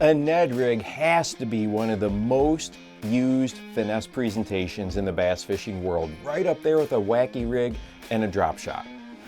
A Ned Rig has to be one of the most used finesse presentations in the bass fishing world, right up there with a wacky rig and a drop shot.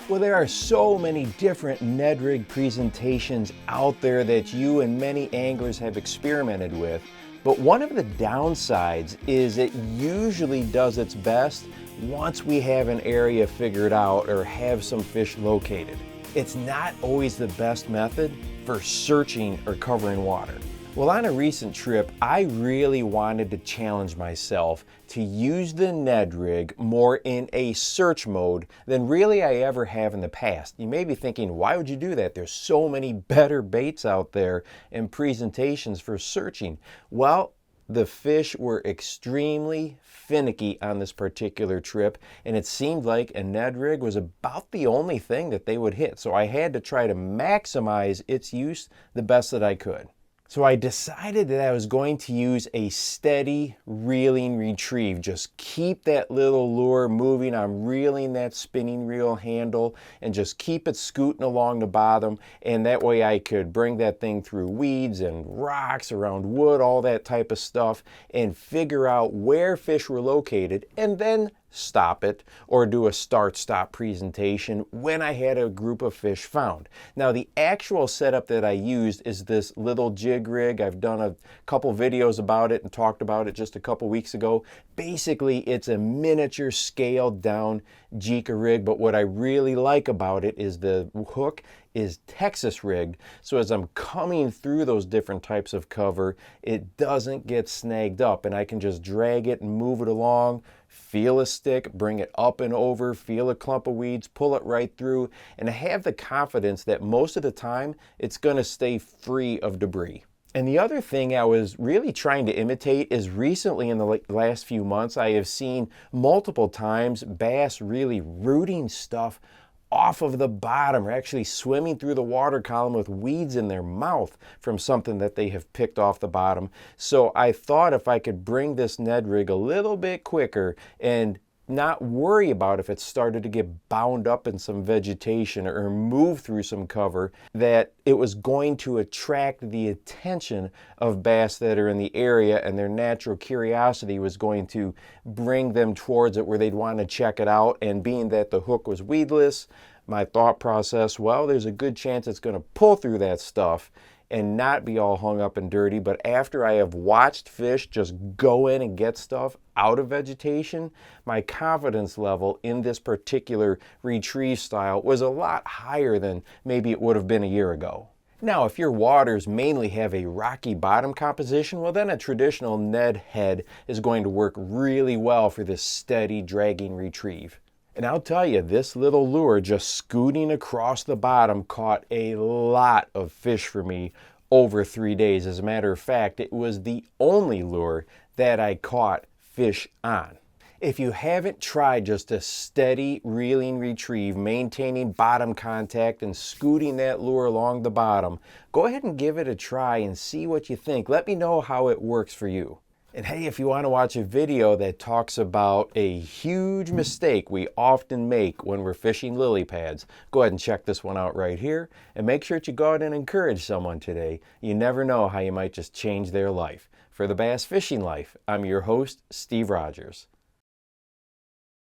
Well, there are so many different Ned Rig presentations out there that you and many anglers have experimented with, but one of the downsides is it usually does its best once we have an area figured out or have some fish located. It's not always the best method for searching or covering water. Well, on a recent trip, I really wanted to challenge myself to use the Ned Rig more in a search mode than really I ever have in the past. You may be thinking, why would you do that? There's so many better baits out there and presentations for searching. Well, the fish were extremely finicky on this particular trip, and it seemed like a Ned Rig was about the only thing that they would hit. So I had to try to maximize its use the best that I could. So I decided that I was going to use a steady reeling retrieve. Just keep that little lure moving. I'm reeling that spinning reel handle and just keep it scooting along the bottom. And that way I could bring that thing through weeds and rocks, around wood, all that type of stuff, and figure out where fish were located and then stop it or do a start-stop presentation when I had a group of fish found. Now, the actual setup that I used is this little jig rig. I've done a couple videos about it and talked about it just a couple weeks ago. Basically, it's a miniature scaled down Jika rig, but what I really like about it is the hook is Texas rigged, so as I'm coming through those different types of cover, it doesn't get snagged up, and I can just drag it and move it along, feel a stick, bring it up and over, feel a clump of weeds, pull it right through, and I have the confidence that most of the time it's going to stay free of debris. And the other thing I was really trying to imitate is recently in the last few months I have seen multiple times bass really rooting stuff off of the bottom, or actually swimming through the water column with weeds in their mouth from something that they have picked off the bottom. So I thought if I could bring this Ned Rig a little bit quicker and not worry about if it started to get bound up in some vegetation or move through some cover, that it was going to attract the attention of bass that are in the area, and their natural curiosity was going to bring them towards it where they'd want to check it out. And being that the hook was weedless, my thought process, well, there's a good chance it's going to pull through that stuff and not be all hung up and dirty. But after I have watched fish just go in and get stuff out of vegetation, my confidence level in this particular retrieve style was a lot higher than maybe it would have been a year ago. Now, if your waters mainly have a rocky bottom composition, well, then a traditional Ned head is going to work really well for this steady dragging retrieve. And I'll tell you, this little lure just scooting across the bottom caught a lot of fish for me over 3 days. As a matter of fact, it was the only lure that I caught fish on. If you haven't tried just a steady reeling retrieve, maintaining bottom contact and scooting that lure along the bottom, go ahead and give it a try and see what you think. Let me know how it works for you. And hey, if you want to watch a video that talks about a huge mistake we often make when we're fishing lily pads, go ahead and check this one out right here. And make sure that you go out and encourage someone today. You never know how you might just change their life. For the Bass Fishing Life, I'm your host, Steve Rogers.